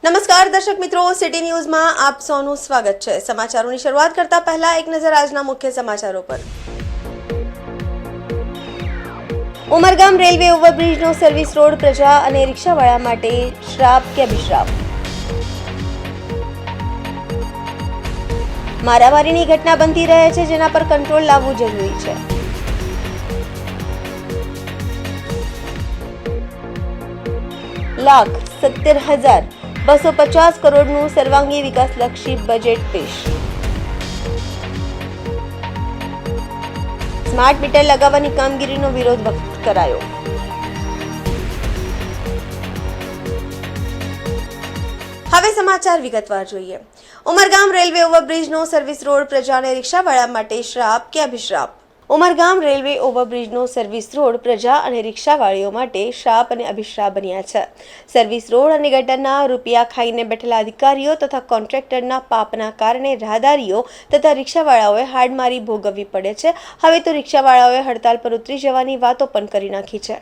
નમસ્કાર દર્શક મિત્રો, સિટી ન્યૂઝમાં આપ સૌનું સ્વાગત છે। સમાચારોની શરૂઆત કરતા પહેલા એક નજર આજના મુખ્ય સમાચારો પર। ઉમરગામ રેલવે ઓવરબ્રિજનો સર્વિસ રોડ પ્રજા અને રિક્ષાવાળા માટે શ્રાપ કે અભિશ્રાપ? મારામારીની ઘટના બનતી રહે છે, જેના પર કંટ્રોલ લાવવું જરૂરી છે। ₹1,70,250 કરોડનું સર્વાંગી વિકાસલક્ષી બજેટ પેશ। સ્માર્ટ મીટર લગાવવાની કામગીરીનો વિરોધ વ્યક્ત કરાયો। હવે સમાચાર વિગતવાર જોઈએ। ઉમરગામ રેલવે ઓવરબ્રિજનો સર્વિસ રોડ પ્રજા અને રિક્ષાવાળા માટે શ્રાપ કે અભિશ્રાપ? ઉમરગામ રેલવે ઓવરબ્રિજનો સર્વિસ રોડ પ્રજા અને રિક્ષાવાળીઓ માટે શ્રાપ અને અભિશ્રાપ બન્યા છે। સર્વિસ રોડ અને ગટરના રૂપિયા ખાઈને બેઠેલા અધિકારીઓ તથા કોન્ટ્રાક્ટરના પાપના કારણે રાહદારીઓ તથા રિક્ષાવાળાઓએ હાડમારી ભોગવવી પડે છે। હવે તો રિક્ષાવાળાઓએ હડતાલ પર ઉતરી જવાની વાતો પણ કરી નાખી છે।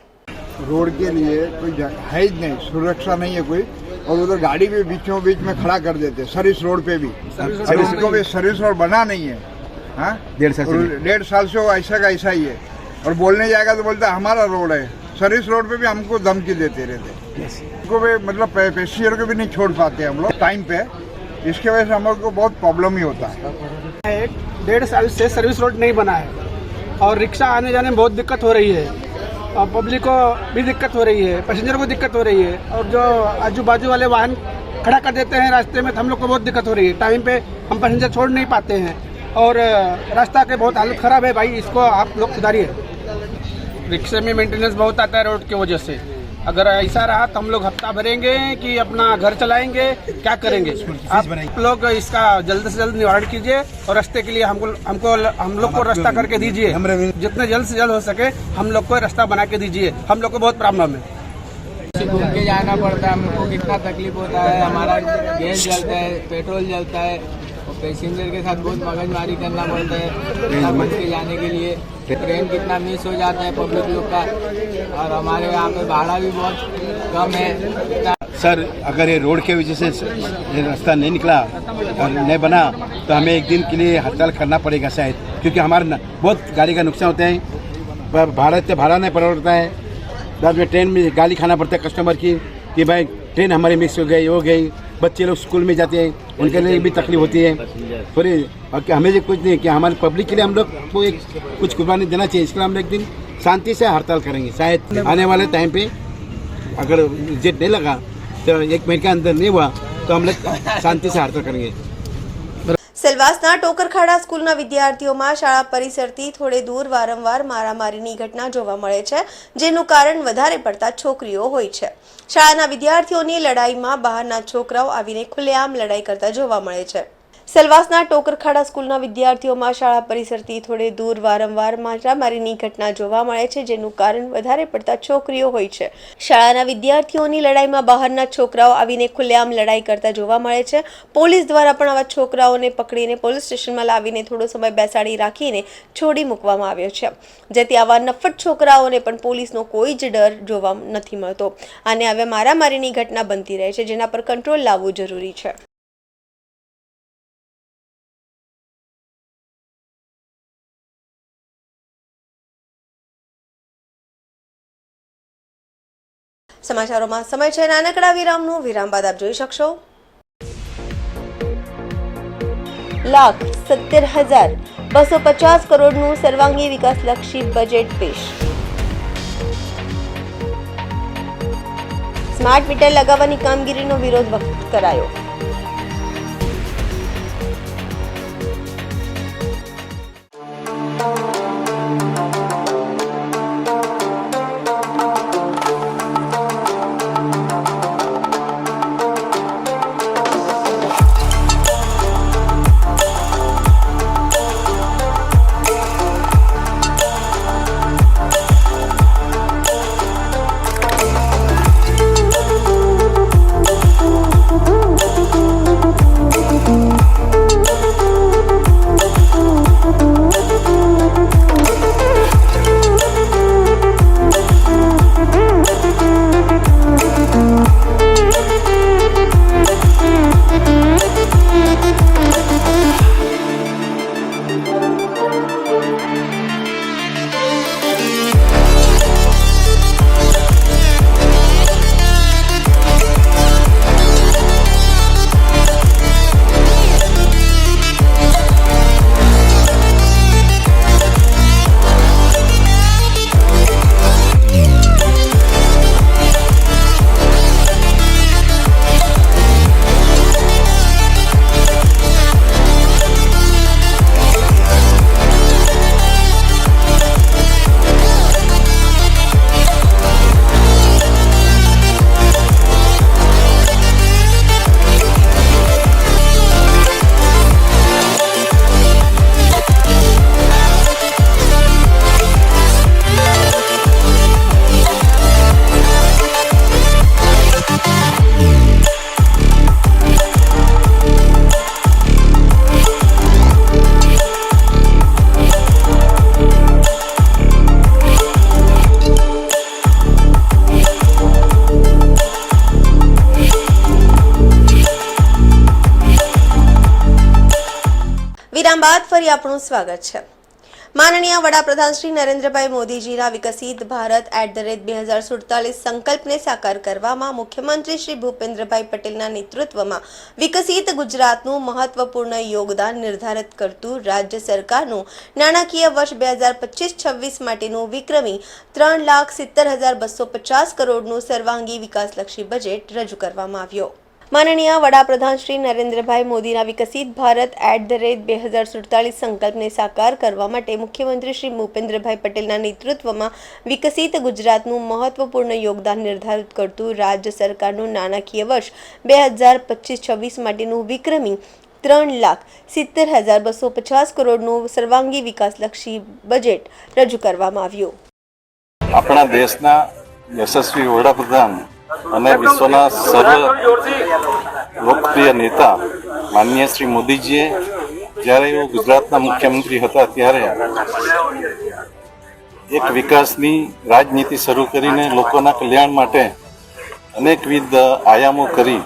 रोड के लिए कोई है ही नहीं, सुरक्षा नहीं है कोई, और उधर गाड़ी भी बीचों बीच में खड़ा कर देते सर्विस रोड पे भी। इसको भी सर्विस रोड बना नहीं है। हाँ, 1.5 साल से वो ऐसा का ऐसा ही है, और बोलने जाएगा तो बोलता है हमारा रोड है। सर्विस रोड पे भी हमको धमकी देते रहते, उनको भी मतलब पैसेंजर को भी नहीं छोड़ पाते हम लोग टाइम पे। इसके वजह से हम लोग को बहुत प्रॉब्लम ही होता है। 1.5 साल से सर्विस रोड नहीं बना है और रिक्शा आने जाने में बहुत दिक्कत हो रही है, और पब्लिक को भी दिक्कत हो रही है, पैसेंजर को दिक्कत हो रही है, और जो आजू बाजू वाले वाहन खड़ा कर देते हैं रास्ते में, तो हम लोग को बहुत दिक्कत हो रही है। टाइम पे हम पैसेंजर छोड़ नहीं पाते हैं, और रास्ता के बहुत हालत ख़राब है भाई, इसको आप लोग सुधारिए। रिक्शे में मेंटेनेंस बहुत आता है रोड की वजह से। अगर ऐसा रहा तो हम लोग हफ्ता भरेंगे कि अपना घर चलाएंगे, क्या करेंगे? आप लोग इसका जल्द से जल्द निवारण कीजिए, और रास्ते के लिए हम लोग को रास्ता करके दीजिए। जितने जल्द से जल्द हो सके हम लोग को रास्ता बना के दीजिए, हम लोग को बहुत प्रॉब्लम है। घूम के जाना पड़ता है, हम लोग को कितना तकलीफ होता है। हमारा गैस जलता है, पेट्रोल जलता है, और पैसेंजर के साथ बहुत मगजमारी करना पड़ता है बच के जाने के लिए। ट्रेन कितना मिस हो जाता है पब्लिक लोग का, और हमारे यहाँ पे भाड़ा भी बहुत कम है। सर, अगर ये रोड के वजह से ये रास्ता नहीं निकला और नहीं बना तो हमें एक दिन के लिए हड़ताल करना पड़ेगा शायद, क्योंकि हमारे बहुत गाड़ी का नुकसान होता है। भाड़ा नहीं पड़ता है, बाद में ट्रेन में गाली खाना पड़ता है कस्टमर की कि भाई ट्रेन हमारी मिक्स हो गई। बच्चे लोग स्कूल में जाते हैं, उनके लिए भी तकलीफ होती है पूरी। और हमें जो कुछ नहीं, कि हमारे पब्लिक के लिए हम लोग को एक कुछ कुर्बानी देना चाहिए। इसके लिए हम लोग एक दिन शांति से हड़ताल करेंगे। शायद आने वाले टाइम पे अगर रिजल्ट नहीं लगा तो 1 महीने के अंदर नहीं हुआ तो हम लोग शांति से हड़ताल करेंगे। સેલવાસના ટોકરખાડા સ્કૂલના વિદ્યાર્થીઓમાં શાળા પરિસરથી થોડે દૂર વારંવાર મારામારીની ઘટના જોવા મળે છે, જેનું કારણ વધારે પડતા છોકરીઓ હોય છે। શાળાના વિદ્યાર્થીઓની લડાઈમાં બહારના છોકરાઓ આવીને ખુલ્લેઆમ લડાઈ કરતા જોવા મળે છે। સેલવાસના ટોકરખાડા સ્કૂલના વિદ્યાર્થીઓમાં શાળા પરિસરથી થોડે દૂર વારંવાર મારામારીની ઘટના જોવા મળે છે, જેનું કારણ વધારે પડતા છોકરીઓ હોય છે। શાળાના વિદ્યાર્થીઓની લડાઈમાં બહારના છોકરાઓ આવીને ખુલ્લેઆમ લડાઈ કરતા જોવા મળે છે। પોલીસ દ્વારા પણ આવા છોકરાઓને પકડીને પોલીસ સ્ટેશનમાં લાવીને થોડો સમય બેસાડી રાખીને છોડી મૂકવામાં આવ્યો છે, જેથી આવા નફ્ફટ છોકરાઓને પણ પોલીસનો કોઈ જ ડર જોવા નથી મળતો, અને હવે મારામારીની ઘટના બનતી રહે છે, જેના પર કંટ્રોલ લાવવું જરૂરી છે। સમાચારોમાં સમય છે નાનકડા વિરામનો। વિરામ બાદ આપ જોઈ શકશો ₹1,70,250 કરોડનું સર્વાંગી વિકાસલક્ષી બજેટ પેશ। સ્માર્ટ મીટર લગાવવાની કામગીરીનો વિરોધ વ્યક્ત કરાયો। વિરામ બાદ ફરી આપણું સ્વાગત છે। માનનીય વડાપ્રધાન શ્રી નરેન્દ્રભાઈ મોદીજીના વિકસિત ભારત @2047 સંકલ્પને સાકાર કરવામાં મુખ્યમંત્રી શ્રી ભૂપેન્દ્રભાઈ પટેલના નેતૃત્વમાં વિકસિત ગુજરાતનું મહત્વપૂર્ણ યોગદાન નિર્ધારિત કરતું રાજ્ય સરકારનું નાણાકીય વર્ષ 2025-26 માટેનું વિક્રમી 3,70,250 કરોડનું સર્વાંગી વિકાસલક્ષી બજેટ રજૂ કરવામાં આવ્યો। માનનીય વડાપ્રધાન શ્રી નરેન્દ્રભાઈ મોદીના વિકસિત ભારત @2047 સંકલ્પને સાકાર કરવા માટે મુખ્યમંત્રી શ્રી ભૂપેન્દ્રભાઈ પટેલના નેતૃત્વમાં વિકસિત ગુજરાતનું મહત્વપૂર્ણ યોગદાન નિર્ધારિત કરતું રાજ્ય સરકારનું નાણાકીય વર્ષ 2025-26 માટેનું વિક્રમી 3,70,250 કરોડનું સર્વાંગી વિકાસલક્ષી બજેટ રજૂ કરવામાં આવ્યું। આપણા દેશના યશસ્વી વડાપ્રધાન અને વિશ્વના સર્વ લોકપ્રિય નેતા માનનીય શ્રી મોદીજીએ જ્યારે એઓ ગુજરાતના મુખ્યમંત્રી હતા ત્યારે એક વિકાસની રાજનીતિ શરૂ કરીને લોકોના કલ્યાણ માટે અનેકવિધ આયામો કરી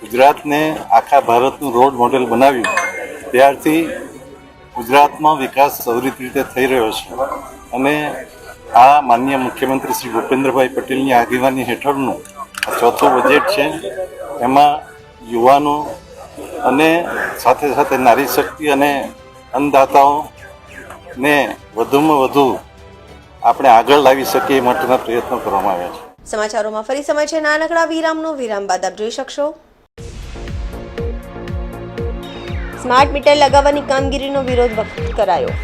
ગુજરાતને આખા ભારતનું રોડ મોડેલ બનાવ્યું। ત્યારથી ગુજરાતમાં વિકાસ ત્વરિત રીતે થઈ રહ્યો છે અને આ માનનીય મુખ્યમંત્રી શ્રી ભૂપેન્દ્રભાઈ પટેલની આગેવાની હેઠળનું આ ચોથું બજેટ છે। એમાં યુવાનો અને સાથે સાથે નારી શક્તિ અને અન્નદાતાઓને વધુમાં વધુ આપણે આગળ લાવી શકીએ એ માટેના પ્રયત્નો કરવામાં આવ્યા છે। સમાચારોમાં ફરી સમય છે નાનકડા વિરામનો। વિરામ બાદ આપ જોઈ શકશો સ્માર્ટ મીટર લગાવવાની કામગીરીનો વિરોધ વ્યક્ત કરાયો।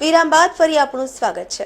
વિરામ બાદ ફરી આપણું સ્વાગત છે।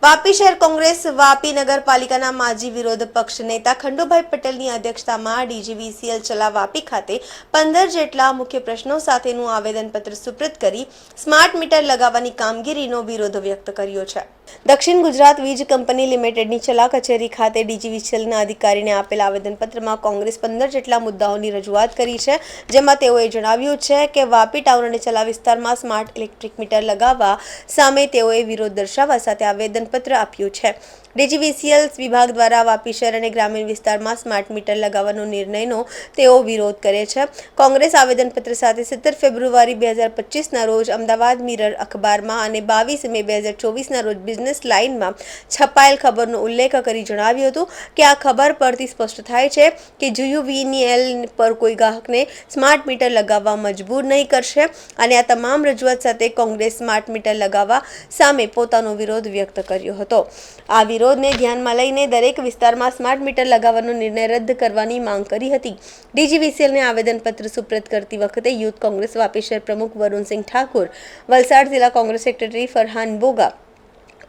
વાપી શહેર કોંગ્રેસ વાપી નગરપાલિકાના માજી વિરોધ પક્ષ નેતા ખંડુભાઈ પટેલની અધ્યક્ષતામાં DGVCL ચલા વાપી ખાતે 15 જેટલા મુખ્ય પ્રશ્નો સાથેનું આવેદનપત્ર સુપ્રત કરી સ્માર્ટ મીટર લગાવવાની કામગીરીનો વિરોધ વ્યક્ત કર્યો છે। દક્ષિણ ગુજરાત વીજ કંપની લિમિટેડની ચલા કચેરી ખાતે DGVCLના અધિકારીને આપેલ આવેદનપત્રમાં કોંગ્રેસ 15 જેટલા મુદ્દાઓની રજૂઆત કરી છે, જેમાં તેઓએ જણાવ્યું છે કે વાપી ટાઉન અને ચલા વિસ્તારમાં સ્માર્ટ ઇલેક્ટ્રિક મીટર લગાવવા સામે તેઓએ વિરોધ દર્શાવવા સાથે આવેદનપત્ર આપ્યું છે। DGVCL વિભાગ દ્વારા વાપી શહેર અને ગ્રામીણ વિસ્તારમાં સ્માર્ટ મીટર લગાવવાનો નિર્ણયનો તેઓ વિરોધ કરે છે। કોંગ્રેસ આવેદનપત્ર સાથે 17 ફેબ્રુઆરી 2025ના રોજ અમદાવાદ મિરર અખબારમાં અને 22 મે 2024ના રોજ બિઝનેસ લાઇનમાં છપાયેલ ખબરનો ઉલ્લેખ કરી જણાવ્યું હતું કે આ ખબર પરથી સ્પષ્ટ થાય છે કે GUVNL પર કોઈ ગ્રાહકને સ્માર્ટ મીટર લગાવવા મજબૂર નહીં કરશે અને આ તમામ રજૂઆત સાથે કોંગ્રેસ સ્માર્ટ મીટર લગાવવા સામે પોતાનો વિરોધ વ્યક્ત કર્યો હતો। આ વિરોધને ધ્યાનમાં લઈને દરેક વિસ્તારમાં સ્માર્ટ મીટર લગાવવાનો નિર્ણય રદ કરવાની માંગ કરી હતી. ડીજીવીસીએલને આવેદનપત્ર સુપ્રત કરતી વખતે યુથ કોંગ્રેસ વાપી શહેર પ્રમુખ વરુણસિંહ ઠાકુર, વલસાડ જિલ્લા Congress secretary Farhan બોગા,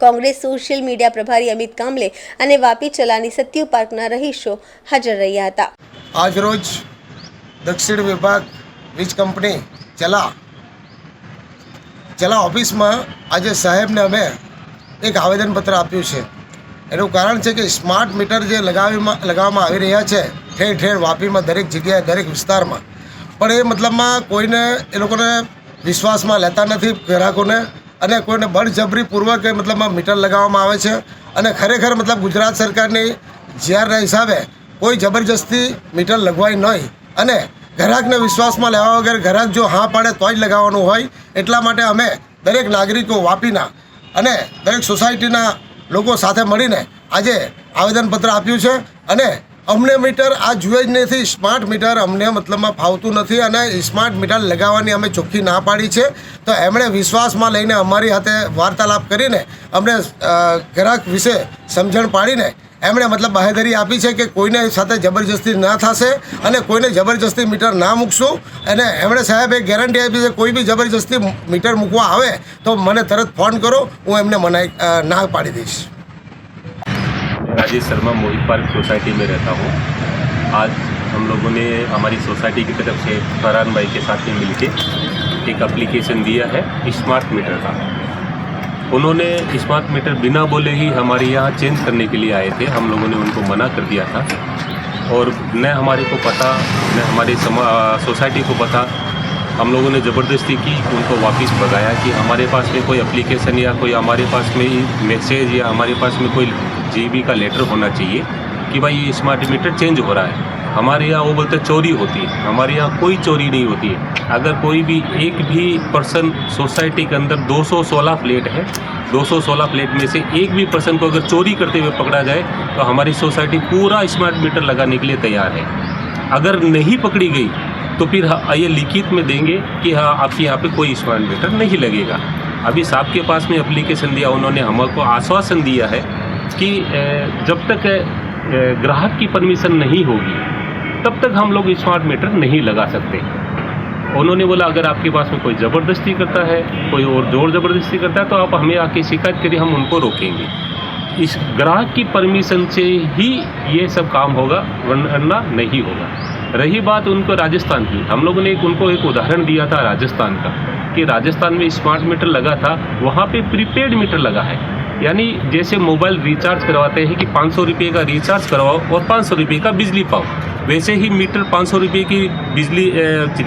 Congress social media પ્રભારી અમિત કામલે અને વાપી ચલાની સત્યુ પાર્કના રહીશો હાજર રહ્યા હતા. આજરોજ દક્ષિણ વિભાગ વીજ કંપની ચલા ઓફિસમાં આજે સાહેબને અમે એક આવેદનપત્ર આપ્યું છે. એનું કારણ છે કે સ્માર્ટ મીટર જે લગાવવામાં આવી રહ્યા છે ઠેર ઠેર વાપીમાં દરેક જગ્યાએ દરેક વિસ્તારમાં, પણ એ મતલબમાં કોઈને એ લોકોને વિશ્વાસમાં લેતા નથી ગ્રાહકોને, અને કોઈને બળજબરીપૂર્વક મતલબમાં મીટર લગાવવામાં આવે છે. અને ખરેખર મતલબ ગુજરાત સરકારની જીઆરના હિસાબે કોઈ જબરજસ્તી મીટર લગવાય નહીં અને ગ્રાહકને વિશ્વાસમાં લેવા વગર ગ્રાહક જો હા પાડે તો જ લગાવવાનું હોય. એટલા માટે અમે દરેક નાગરિકો વાપીના અને દરેક સોસાયટીના લોકો સાથે મળીને આજે આવેદનપત્ર આપ્યું છે. અને અમને મીટર આ જોઈએ જ નથી, સ્માર્ટ મીટર અમને મતલબમાં ફાવતું નથી અને સ્માર્ટ મીટર લગાવવાની અમે ચોખ્ખી ના પાડી છે. તો એમણે વિશ્વાસમાં લઈને અમારી સાથે વાર્તાલાપ કરીને અમને ગ્રાહક વિશે સમજણ પાડીને એમણે મતલબ બાહેધરી આપી છે કે કોઈને સાથે જબરજસ્તી ના થશે અને કોઈને જબરજસ્તી મીટર ના મૂકશું. અને એમણે સાહેબે ગેરંટી આપી છે કોઈ બી જબરજસ્તી મીટર મૂકવા આવે તો મને તરત ફોન કરો, હું એમને ના પાડી દઈશ. राजेश शर्मा मोहित पार्क सोसाइटी में रहता हूँ. आज हम लोगों ने हमारी सोसाइटी की तरफ से फरहान भाई के साथ में मिलके एक एप्लीकेशन दिया है स्मार्ट मीटर का. उन्होंने स्मार्ट मीटर बिना बोले ही हमारे यहाँ चेंज करने के लिए आए थे. हम लोगों ने उनको मना कर दिया था और न हमारे को पता न हमारे सोसाइटी को पता. हम लोगों ने ज़बरदस्ती की, उनको वापस भगाया कि हमारे पास में कोई एप्लीकेशन या कोई हमारे पास में मैसेज या हमारे पास में कोई जीबी का लेटर होना चाहिए कि भाई ये स्मार्ट मीटर चेंज हो रहा है. हमारे यहाँ वो बोलते चोरी होती है. हमारे यहाँ कोई चोरी नहीं होती है. अगर कोई भी एक भी पर्सन सोसाइटी के अंदर 216 फ्लैट है, 216 फ्लैट में से एक भी पर्सन को अगर चोरी करते हुए पकड़ा जाए तो हमारी सोसाइटी पूरा स्मार्ट मीटर लगाने के लिए तैयार है. अगर नहीं पकड़ी गई तो फिर ये लिखित में देंगे कि हाँ आपके यहाँ पे कोई स्मार्ट मीटर नहीं लगेगा. अभी साहब के पास में एप्लीकेशन दिया, उन्होंने हमको आश्वासन दिया है कि जब तक ग्राहक की परमिशन नहीं होगी तब तक हम लोग स्मार्ट मीटर नहीं लगा सकते. उन्होंने बोला अगर आपके पास में कोई ज़बरदस्ती करता है, कोई और जोर ज़बरदस्ती करता है तो आप हमें आके शिकायत करिए, हम उनको रोकेंगे. इस ग्राहक की परमिशन से ही ये सब काम होगा, वरना नहीं होगा. रही बात उनको राजस्थान की, हम लोगों ने उनको एक उदाहरण दिया था राजस्थान का कि राजस्थान में स्मार्ट मीटर लगा था, वहाँ पे प्रीपेड मीटर लगा है. यानी जैसे मोबाइल रिचार्ज करवाते हैं कि 500 रुपये का रिचार्ज करवाओ और 500 रुपये का बिजली पाओ, वैसे ही मीटर 500 रुपये की बिजली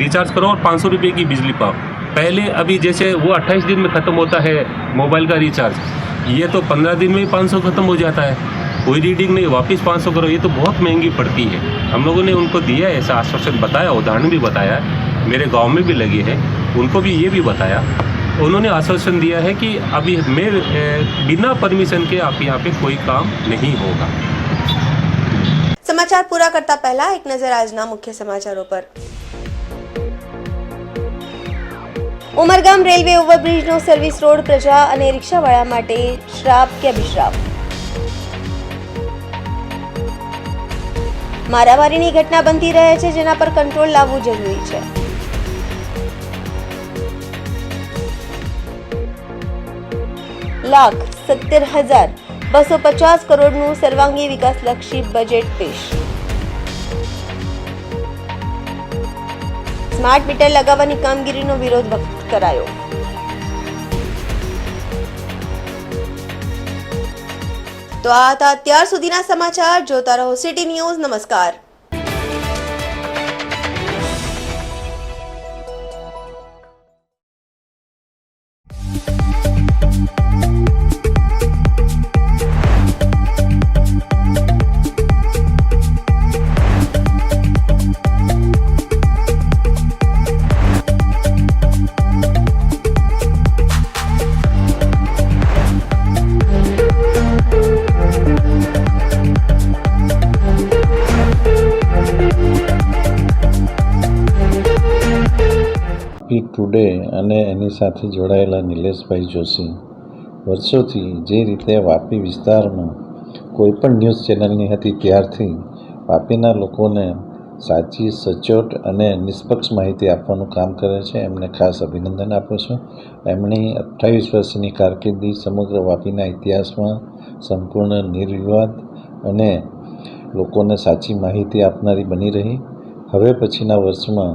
रिचार्ज करो और 500 रुपये की बिजली पाओ. पहले अभी जैसे वो 28 दिन में ख़त्म होता है मोबाइल का रिचार्ज, ये तो 15 दिन में ही 500 ख़त्म हो जाता है. कोई रीडिंग नहीं, वापस 500 करो, ये तो बहुत महंगी पड़ती है. हम लोगों ने उनको दिया ऐसा आश्वासन, बताया, उदाहरण भी बताया. मेरे गांव में भी लगे हैं, उनको भी ये भी बताया. उन्होंने आश्वासन दिया है कि अभी मैं बिना परमिशन के आप यहाँ पे कोई काम नहीं होगा. સમાચાર પૂરા કરતા પહેલા એક નજર આજના મુખ્ય સમાચારો પર. ઉમરગામ રેલવે ઓવરબ્રિજનો સર્વિસ રોડ પ્રજા અને રિક્ષાવાળા માટે શ્રાપ કે અભિશ્રાપ. મારામારીની ઘટના બનતી રહે છે, જેના પર કંટ્રોલ લાવવું જરૂરી છે. $1,70,250 કરોડનું સર્વાંગી વિકાસલક્ષી બજેટ પેશ. સ્માર્ટ મીટર લગાવવાની કામગીરીનો વિરોધ વ્યક્ત કરાયો. તો આ હતા અત્યાર સુધીના સમાચાર. જોતા રહો સિટી ન્યૂઝ. નમસ્કાર. ટુડે અને એની સાથે જોડાયેલા નિલેશભાઈ જોશી વર્ષોથી જે રીતે વાપી વિસ્તારમાં કોઈપણ ન્યૂઝ ચેનલની હતી ત્યારથી વાપીના લોકોને સાચી, સચોટ અને નિષ્પક્ષ માહિતી આપવાનું કામ કરે છે. એમને ખાસ અભિનંદન આપું છું. એમની 28 વર્ષની કારકિર્દી સમગ્ર વાપીના ઇતિહાસમાં સંપૂર્ણ નિર્વિવાદ અને લોકોને સાચી માહિતી આપનારી બની રહી. હવે પછીના વર્ષમાં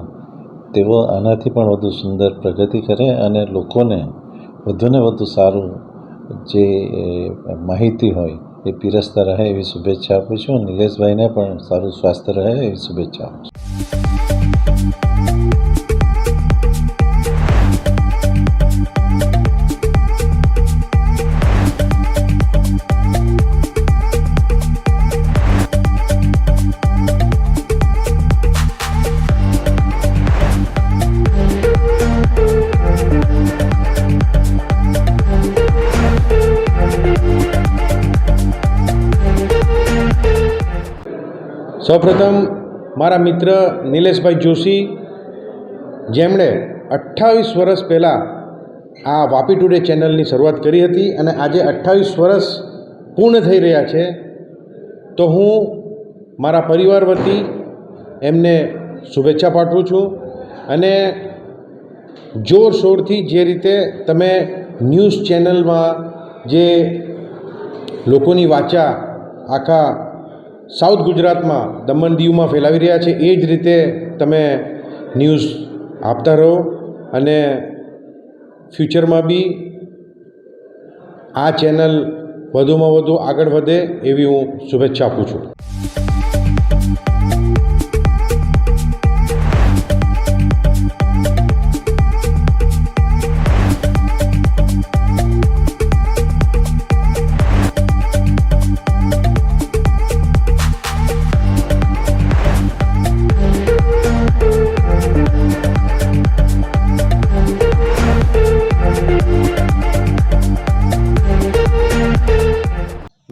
તેઓ આનાથી પણ વધુ સુંદર પ્રગતિ કરે અને લોકોને વધુને વધુ સારું જે માહિતી હોય એ પીરસતા રહે એવી શુભેચ્છા આપું છું. નિલેશભાઈને પણ સારું સ્વાસ્થ્ય રહે એવી શુભેચ્છા આપું છું. સૌપ્રથમ મારા મિત્ર નિલેશભાઈ જોશી, જેમણે 28 વર્ષ પહેલાં આ વાપી ટુડે ચેનલની શરૂઆત કરી હતી અને આજે 28 વર્ષ પૂર્ણ થઈ રહ્યા છે, તો હું મારા પરિવાર વતી એમને શુભેચ્છા પાઠવું છું. અને જોરશોરથી જે રીતે તમે ન્યૂઝ ચેનલમાં જે લોકોની વાચા આખા સાઉથ ગુજરાતમાં, દમણ દીવમાં ફેલાવી રહ્યા છે, એ જ રીતે તમે ન્યૂઝ આપતા રહો અને ફ્યુચરમાં બી આ ચેનલ વધુમાં વધુ આગળ વધે એવી હું શુભેચ્છા આપું છું.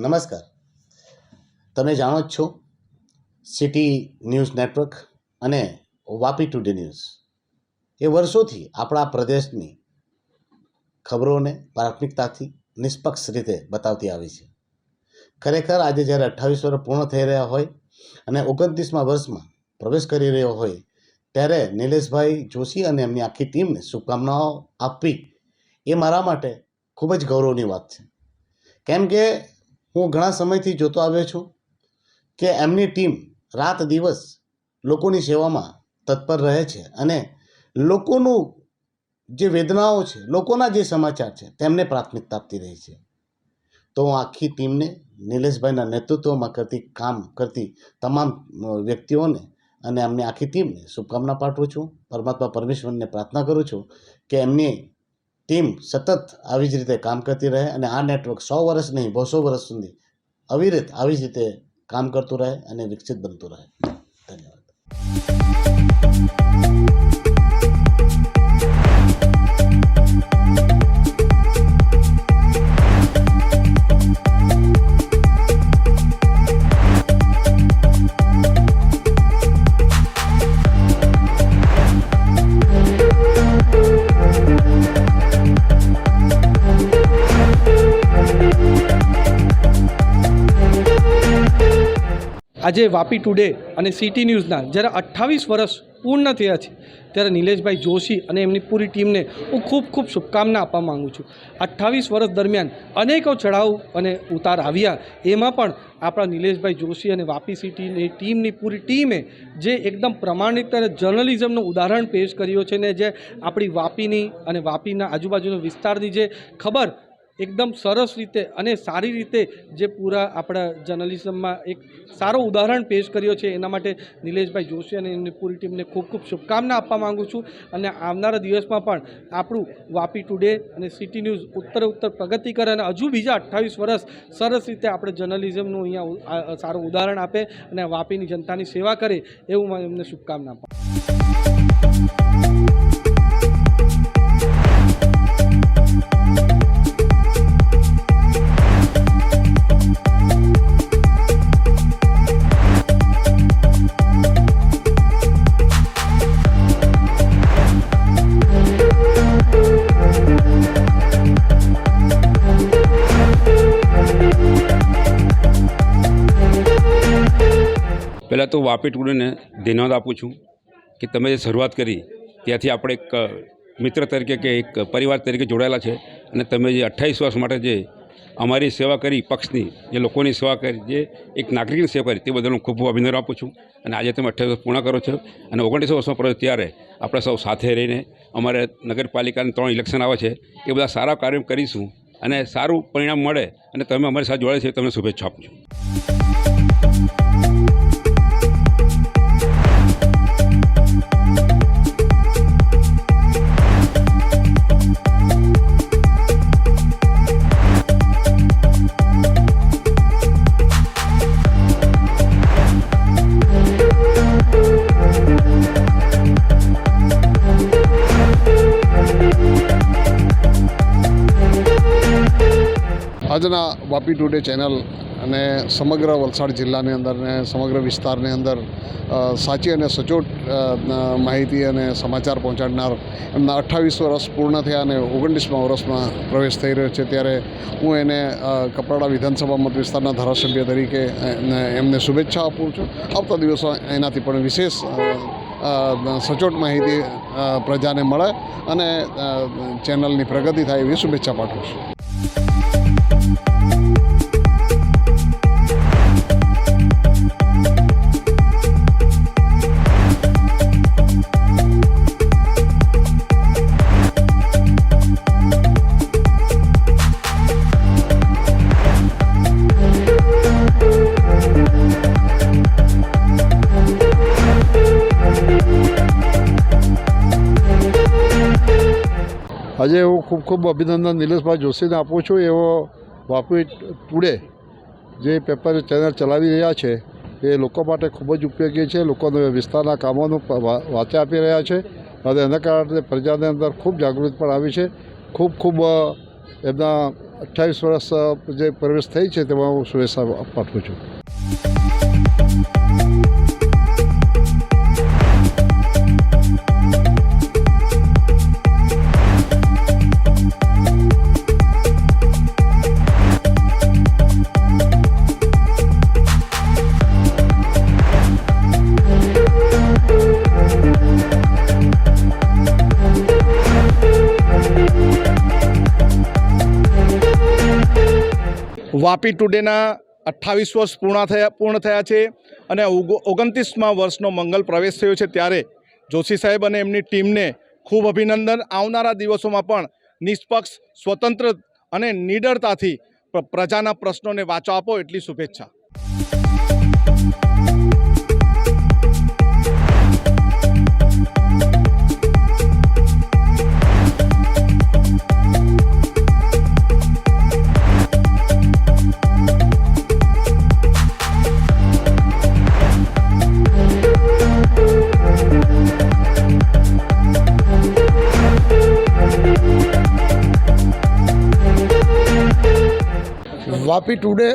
નમસ્કાર. તમે જાણો જ છો, સિટી ન્યૂઝ નેટવર્ક અને વાપી ટુડે ન્યૂઝ એ વર્ષોથી આપણા પ્રદેશની ખબરોને પ્રાથમિકતાથી નિષ્પક્ષ રીતે બતાવતી આવી છે. ખરેખર આજે જ્યારે 28 વર્ષ પૂર્ણ થઈ રહ્યા હોય અને 29મા વર્ષમાં પ્રવેશ કરી રહ્યો હોય ત્યારે નિલેશભાઈ જોશી અને એમની આખી ટીમને શુભકામનાઓ આપવી એ મારા માટે ખૂબ જ ગૌરવની વાત છે. કેમ કે હું ઘણા સમયથી જોતો આવ્યો છું કે એમની ટીમ રાત દિવસ લોકોની સેવામાં તત્પર રહે છે અને લોકોનું જે વેદનાઓ છે, લોકોના જે સમાચાર છે તેમને પ્રાથમિકતા આપતી રહી છે. તો હું આખી ટીમને, નિલેશભાઈના નેતૃત્વમાં કામ કરતી તમામ વ્યક્તિઓને અને એમની આખી ટીમને શુભકામના પાઠવું છું. પરમાત્મા પરમેશ્વરને પ્રાર્થના કરું છું કે એમની ટીમ સતત આવી જ રીતે કામ કરતી રહે અને આ નેટવર્ક 100 વર્ષ નહીં, 200 વર્ષ સુધી અવિરત આવી જ રીતે કામ કરતું રહે અને વિકસિત બનતું રહે. ધન્યવાદ. આજે વાપી ટુડે અને સિટી ન્યૂઝના જ્યારે 28 વર્ષ પૂર્ણ થયા છે ત્યારે નિલેશભાઈ જોશી અને એમની પૂરી ટીમને હું ખૂબ ખૂબ શુભકામના આપવા માગું છું. 28 વર્ષ દરમિયાન અનેકો ચઢાવ અને ઉતાર આવ્યા, એમાં પણ આપણા નિલેશભાઈ જોશી અને વાપી સિટીની ટીમની પૂરી ટીમે જે એકદમ પ્રમાણિક અને જર્નલિઝમનું ઉદાહરણ પેશ કર્યું છે ને જે આપણી વાપીની અને વાપીના આજુબાજુના વિસ્તારની જે ખબર એકદમ સરસ રીતે અને સારી રીતે જે પૂરા આપણા જર્નલિઝમમાં એક સારો ઉદાહરણ પેશ કર્યો છે, એના માટે નિલેશભાઈ જોશી અને એમની પૂરી ટીમને ખૂબ ખૂબ શુભકામના આપવા માગું છું. અને આવનારા દિવસમાં પણ આપણું વાપી ટુડે અને સિટી ન્યૂઝ ઉત્તર પ્રગતિ કરે અને હજુ બીજા 28 વર્ષ સરસ રીતે આપણે જર્નલિઝમનું અહીંયા સારું ઉદાહરણ આપે અને વાપીની જનતાની સેવા કરે એવું હું એમને શુભકામના આપું. પહેલાં તો વાપી ટુડેને ધન્યવાદ આપું છું કે તમે જે શરૂઆત કરી ત્યાંથી આપણે એક મિત્ર તરીકે કે એક પરિવાર તરીકે જોડાયેલા છે અને તમે જે 28 વર્ષ માટે જે અમારી સેવા કરી પક્ષની, જે લોકોની સેવા કરી, જે એક નાગરિકની સેવા કરી, તે બદલ હું ખૂબ ખૂબ અભિનંદન આપું છું. અને આજે તમે 28 વર્ષ પૂર્ણ કરો છો અને 29 વર્ષમાં પડે ત્યારે આપણે સૌ સાથે રહીને અમારે નગરપાલિકાના 3 ઇલેક્શન આવે છે, એ બધા સારા કાર્યો કરીશું અને સારું પરિણામ મળે અને તમે અમારી સાથે જોડાય છે, તમને શુભેચ્છા આપું છું. આજના વાપી ટુડે ચેનલ અને સમગ્ર વલસાડ જિલ્લાની અંદર ને સમગ્ર વિસ્તારની અંદર સાચી અને સચોટ માહિતી અને સમાચાર પહોંચાડનાર એમના 28 વર્ષ પૂર્ણ થયા અને 29મા વર્ષમાં પ્રવેશ થઈ રહ્યો છે, ત્યારે હું એને કપરાડા વિધાનસભા મત વિસ્તારના ધારાસભ્ય તરીકે એમને શુભેચ્છા આપું છું. આવતા દિવસો એનાથી પણ વિશેષ સચોટ માહિતી પ્રજાને મળે અને ચેનલની પ્રગતિ થાય એવી શુભેચ્છા પાઠવું છું. આજે હું ખૂબ ખૂબ અભિનંદન નિલેશભાઈ જોશીને આપું છું. એવો વાપી ટુડે જે પેપર ચેનલ ચલાવી રહ્યા છે એ લોકો માટે ખૂબ જ ઉપયોગી છે. લોકોને વિસ્તારના કામોનું વાંચા આપી રહ્યા છે અને એના કારણે પ્રજાની અંદર ખૂબ જાગૃતિ પણ આવી છે. ખૂબ ખૂબ એમના 28 વર્ષ જે પ્રવેશ થઈ છે તેમાં હું શુભેચ્છા પાઠવું છું. વાપી ટુડેના 28 વર્ષ પૂર્ણ થયા છે અને 29મા વર્ષનો મંગલ પ્રવેશ થયો છે, ત્યારે જોશી સાહેબ અને એમની ટીમને ખૂબ અભિનંદન. આવનારા દિવસોમાં પણ નિષ્પક્ષ, સ્વતંત્ર અને નિડરતાથી પ્રજાના પ્રશ્નોને વાચો આપો એટલી શુભેચ્છા. વાપી ટુડે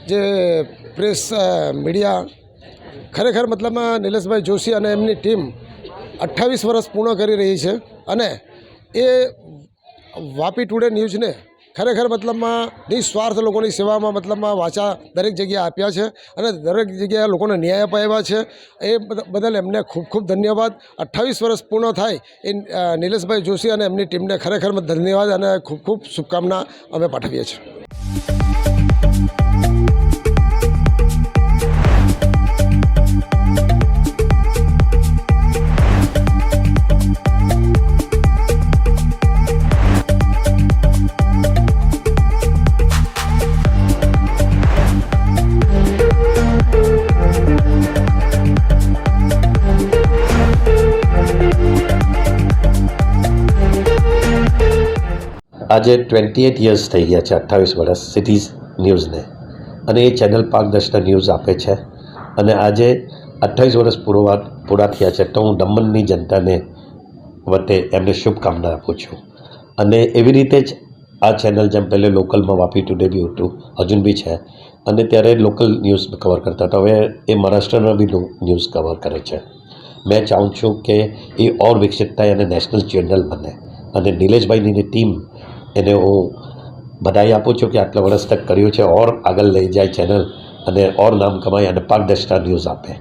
જે પ્રેસ મીડિયા ખરેખર મતલબમાં નિલેશભાઈ જોશી અને એમની ટીમ 28 વર્ષ પૂર્ણ કરી રહી છે અને એ વાપી ટુડે ન્યૂઝને ખરેખર મતલબમાં નિસ્વાર્થ લોકોની સેવામાં મતલબમાં વાચા દરેક જગ્યાએ આપ્યા છે અને દરેક જગ્યાએ લોકોને ન્યાય અપાવ્યા છે. એ બદલ એમને ખૂબ ખૂબ ધન્યવાદ. 28 વર્ષ પૂર્ણ થાય એ નિલેશભાઈ જોશી અને એમની ટીમને ખરેખર ધન્યવાદ અને ખૂબ ખૂબ શુભકામના અમે પાઠવીએ છીએ. આજે 28 યર્સ થઈ ગયા છે, 28 વર્ષ સિટીઝ ન્યૂઝને, અને એ ચેનલ પારદર્શિતા ન્યૂઝ આપે છે. અને આજે 28 વર્ષ પૂરા થયા છે, તો હું દમણની જનતાને વતે એમને શુભકામના આપું છું. અને એવી રીતે જ આ ચેનલ જેમ પહેલે લોકલમાં વાપી ટુડે બી હતું, હજુ બી છે, અને ત્યારે લોકલ ન્યૂઝ કવર કરતા હતા. હવે એ મહારાષ્ટ્રના બી ન્યૂઝ કવર કરે છે. મેં ચાહું છું કે એ ઓર વિકસિત થાય અને નેશનલ ચેનલ બને. અને નિલેશભાઈની ટીમ એને હું બધાઈ આપું છું કે આટલા વર્ષ તક કર્યું છે, ઓર આગળ લઈ જાય ચેનલ અને ઓર નામ કમાય અને પારદર્શિતા ન્યૂઝ આપે.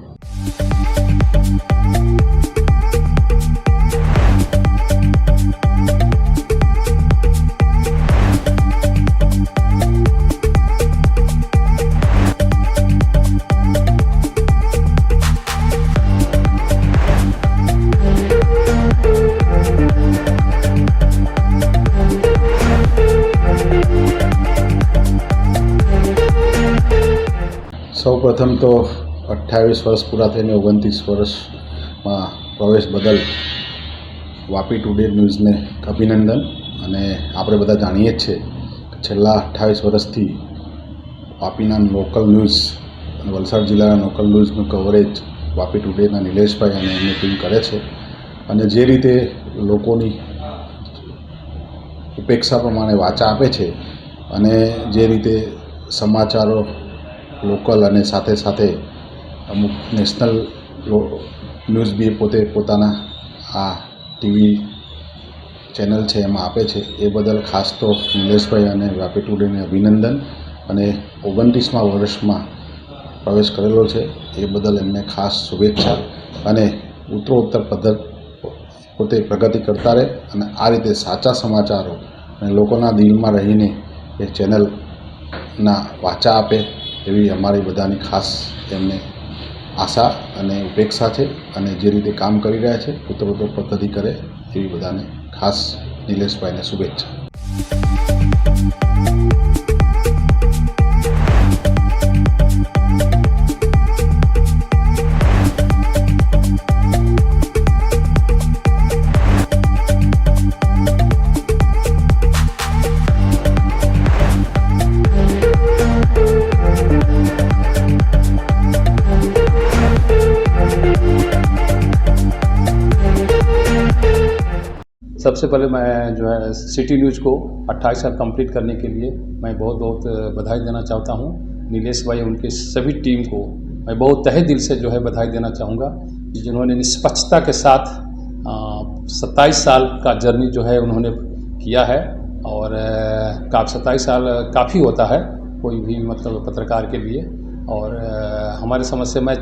સૌ પ્રથમ તો 28 વર્ષ પૂરા થઈને 29 વર્ષમાં પ્રવેશ બદલ વાપી ટુડે ન્યૂઝને અભિનંદન. અને આપણે બધા જાણીએ જ છે કે છેલ્લા 28 વર્ષથી વાપીના લોકલ ન્યૂઝ અને વલસાડ જિલ્લાના લોકલ ન્યૂઝનું કવરેજ વાપી ટુડેના નિલેશભાઈ અને એમની ટીમ કરે છે. અને જે રીતે લોકોની ઉપેક્ષા પ્રમાણે વાચા આપે છે અને જે રીતે સમાચારો લોકલ અને સાથે સાથે અમુક નેશનલ ન્યૂઝ બી પોતે પોતાના આ ટીવી ચેનલ છે એમાં આપે છે, એ બદલ ખાસ તો નિલેશભાઈ અને વાપી ટુડેને અભિનંદન. અને 29મા વર્ષમાં પ્રવેશ કરેલો છે એ બદલ એમને ખાસ શુભેચ્છા. અને ઉત્તરોત્તર પોતે પ્રગતિ કરતા રહે અને આ રીતે સાચા સમાચારો અને લોકોના દિલમાં રહીને એ ચેનલના વાચા આપે એવી અમારી બધાની ખાસ એમને આશા અને ઉપેક્ષા છે. અને જે રીતે કામ કરી રહ્યા છે ઉત્તરોત્તર પ્રગતિ કરે એવી બધાને ખાસ નિલેશભાઈને શુભેચ્છા. सबसे पहले मैं जो है सिटी न्यूज़ को 28 साल कंप्लीट करने के लिए मैं बहुत बहुत बधाई देना चाहता हूं. नीलेश भाई उनके सभी टीम को मैं बहुत तहे दिल से जो है बधाई देना चाहूँगा, जिन्होंने निष्पक्षता के साथ 27 साल का जर्नी जो है उन्होंने किया है. और 27 साल काफ़ी होता है कोई भी मतलब पत्रकार के लिए. और हमारी समझ से मैं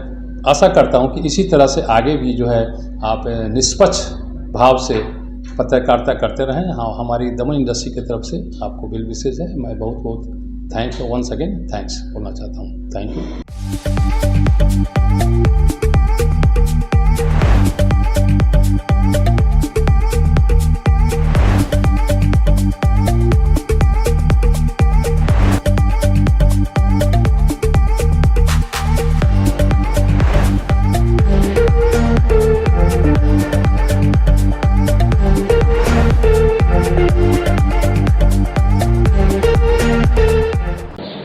आशा करता हूं कि इसी तरह से आगे भी जो है आप निष्पक्ष भाव से पत्रकारिता करते रहें. हाँ, हमारी दमन इंडस्ट्री की तरफ से आपको बिल विशेष है. मैं बहुत बहुत थैंक्स वंस अगेन थैंक्स बोलना चाहता हूँ. Thank you.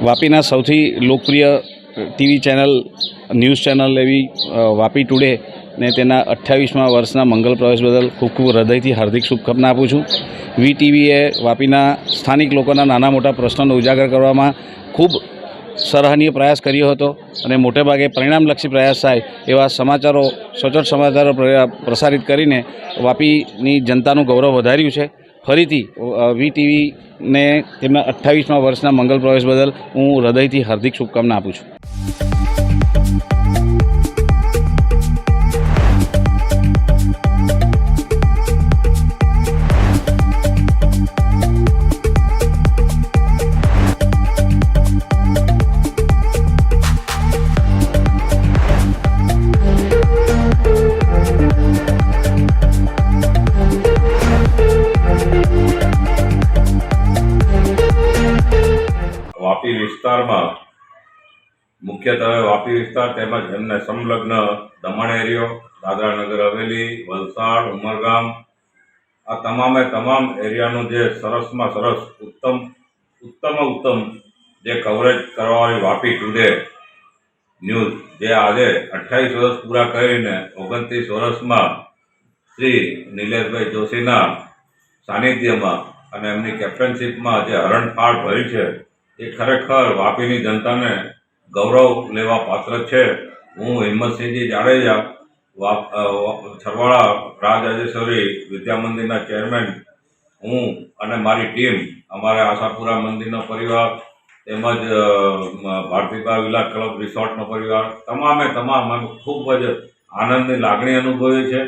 વાપીના સૌથી લોકપ્રિય ટીવી ચેનલ ન્યૂઝ ચેનલ એવી વાપી ટુડે ને તેના 28મા વર્ષના મંગલ પ્રવેશ બદલ ખૂબ ખૂબ હૃદયથી હાર્દિક શુભકામના આપું છું. વીટીવીએ વાપીના સ્થાનિક લોકોના નાના મોટા પ્રશ્નોને ઉજાગર કરવામાં ખૂબ સરાહનીય પ્રયાસ કર્યો હતો અને મોટેભાગે પરિણામલક્ષી પ્રયાસ થાય એવા સમાચારો, સચોટ સમાચારો પ્રસારિત કરીને વાપીની જનતાનું ગૌરવ વધાર્યું છે. ફરીથી વીટીવીને તેમના 28મા વર્ષના મંગલ પ્રવેશ બદલ હું હૃદયથી હાર્દિક શુભકામના આપું છું. વાપી વિસ્તારમાં મુખ્યત્વે વાપી વિસ્તાર તેમજ એમને સંલગ્ન દમણ એરિયો, દાદરા નગર હવેલી, વલસાડ, ઉમરગામ, આ તમામ એરિયાનું જે સરસમાં સરસ ઉત્તમ જે કવરેજ કરવાવાળી વાપી ટુડે ન્યૂઝ, જે આજે 28 વર્ષ પૂરા કરીને 29 વર્ષમાં શ્રી નિલેશભાઈ જોશીના સાનિધ્યમાં અને એમની કેપ્ટનશીપમાં જે હરણફાળ ભરી છે એ ખરેખર વાપીની જનતાને ગૌરવ લેવા પાત્ર છે. હું હિંમતસિંહજી જાડેજા, છરવાડા રાજરાજેશ્વરી વિદ્યા મંદિરના ચેરમેન, હું અને મારી ટીમ, અમારા આશાપુરા મંદિરનો પરિવાર તેમજ ભારતીય વિલા ક્લબ રિસોર્ટનો પરિવાર તમામે તમામ અમે ખૂબ જ આનંદની લાગણી અનુભવી છે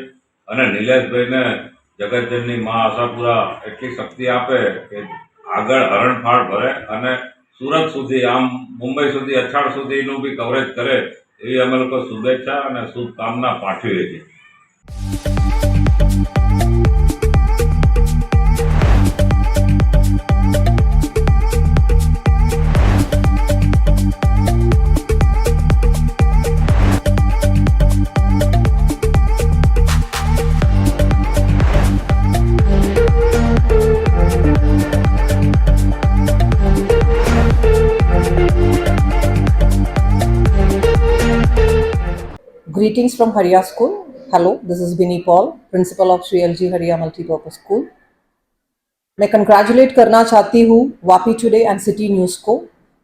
અને નિલેશભાઈને જગતજનની મા આશાપુરા એટલી શક્તિ આપે કે આગળ હરણફાળ ભરે અને સુરત સુધી આમ મુંબઈ સુધી અછાડ સુધીનું બી કવરેજ કરે એવી અમે લોકો શુભેચ્છા અને શુભકામના પાઠવીએ છીએ. Greetings from Hariya School. Hello, this is Binny Paul, principal of Sri LG Hariya Multipurpose School. मैं कंग्रेचुलेट करना चाहती हूँ Vapi today and city news को.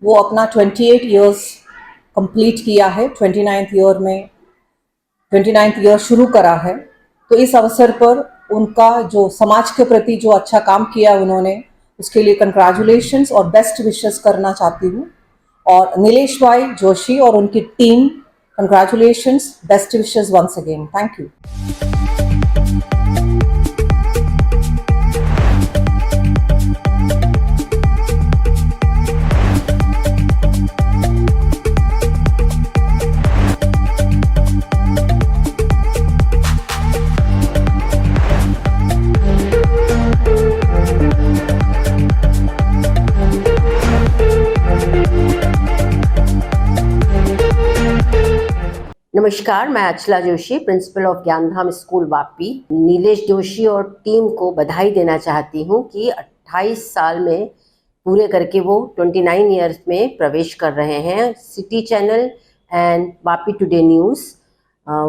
वो अपना 28 इयर्स कंप्लीट किया है, 29th ईयर शुरू करा है. तो इस अवसर पर उनका जो समाज के प्रति जो अच्छा काम किया उन्होंने, उसके लिए कंग्रेचुलेशंस और बेस्ट विशेस करना चाहती हूँ. और नीलेश भाई जोशी और उनकी team, congratulations, best wishes once again. Thank you. नमस्कार, मैं Achala Joshi, principal of Gyandham school Vapi, Nilesh Joshi और टीम को बधाई देना चाहती हूं कि 28 साल में पूरे करके वो 29 ईयर्स में प्रवेश कर रहे हैं. City channel and Vapi today news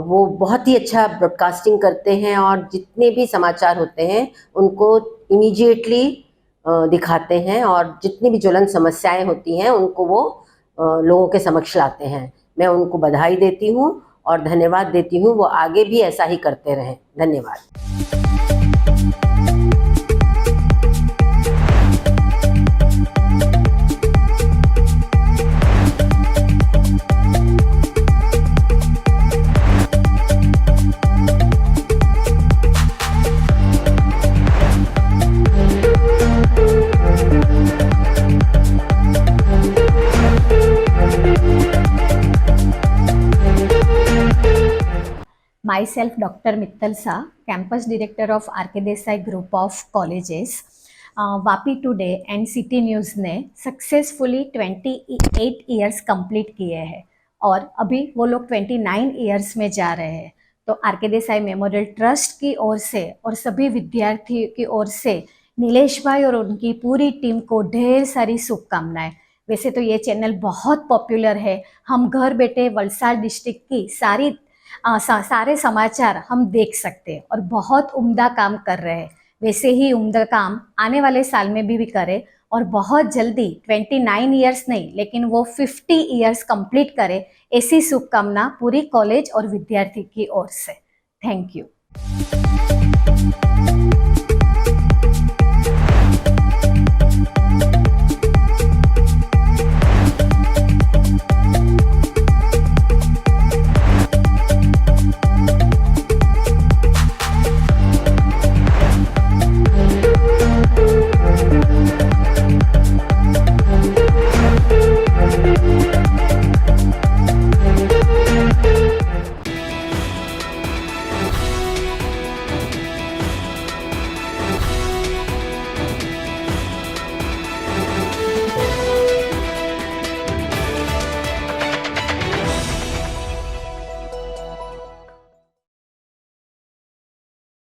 वो बहुत ही अच्छा ब्रॉडकास्टिंग करते हैं और जितने भी समाचार होते हैं उनको इमीडिएटली दिखाते हैं और जितनी भी ज्वलन समस्याएं होती हैं उनको वो लोगों के समक्ष लाते हैं. मैं उनको बधाई देती हूँ और धन्यवाद देती हूँ. वो आगे भी ऐसा ही करते रहें. धन्यवाद. Myself, Dr. Mittal Shah, Campus Director of R.K. Desai Group of Colleges. Vapi today and city news ने सक्सेसफुली 28 ईयर्स कंप्लीट किए हैं और अभी वो लोग 29 ईयर्स में जा रहे हैं. तो आर.के. देसाई मेमोरियल ट्रस्ट की ओर से और सभी विद्यार्थियों की ओर से नीलेश भाई और उनकी पूरी टीम को ढेर सारी शुभकामनाएं. वैसे तो ये चैनल बहुत पॉपुलर है. हम घर बैठे वलसाड़ डिस्ट्रिक्ट की सारे समाचार हम देख सकते हैं और बहुत उम्दा काम कर रहे हैं. वैसे ही उम्दा काम आने वाले साल में भी करें और बहुत जल्दी 29 ईयर्स नहीं लेकिन वो 50 ईयर्स कंप्लीट करे, ऐसी शुभकामना पूरी कॉलेज और विद्यार्थी की ओर से. Thank you.